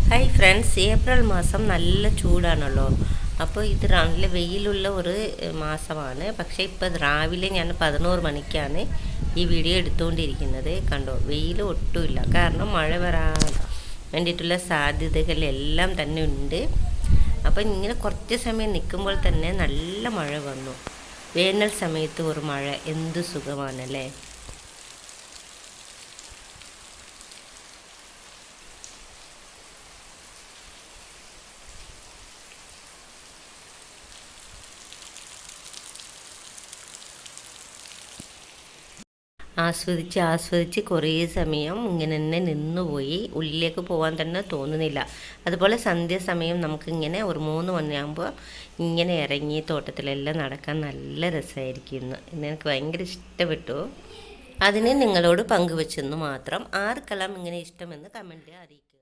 Hi friends, April മാസം നല്ല ചൂടാണല്ലോ. അപ്പോൾ ഇത് നല്ല വെയിലുള്ള ഒരു മാസമാണ്. പക്ഷേ ഇപ്പോൾ രാവിലെ ഞാൻ 11 മണിക്കാണ് ഈ വീഡിയോ എടുത്തുകൊണ്ടിരിക്കുന്നത്. കണ്ടോ, വെയിൽ ഒട്ടുമില്ല. കാരണം മഴ വരാൻ വേണ്ടിയിട്ടുള്ള സാധ്യതകളെല്ലാം തന്നെ ഉണ്ട്. അപ്പോൾ ഇങ്ങനെ കുറച്ച് സമയം നിൽക്കുമ്പോൾ തന്നെ നല്ല മഴ വന്നു. വേനൽ സമയത്ത് ഒരു മഴ എന്ത് സുഖമാണല്ലേ. ആസ്വദിച്ച് കുറേ സമയം ഇങ്ങനെ തന്നെ നിന്നുപോയി. ഉള്ളിലേക്ക് പോകാൻ തന്നെ തോന്നുന്നില്ല. അതുപോലെ സന്ധ്യാസമയം നമുക്കിങ്ങനെ ഒരു 3 മണിയാകുമ്പോൾ ഇങ്ങനെ ഇറങ്ങി തോട്ടത്തിലെല്ലാം നടക്കാൻ നല്ല രസമായിരിക്കുന്നു. എനിക്ക് ഭയങ്കര ഇഷ്ടപ്പെട്ടു. അതിനെ നിങ്ങളോട് പങ്കുവെച്ചെന്ന് മാത്രം. ആർക്കെല്ലാം ഇങ്ങനെ ഇഷ്ടമെന്ന് കമൻറ്റ് അറിയിക്കുക.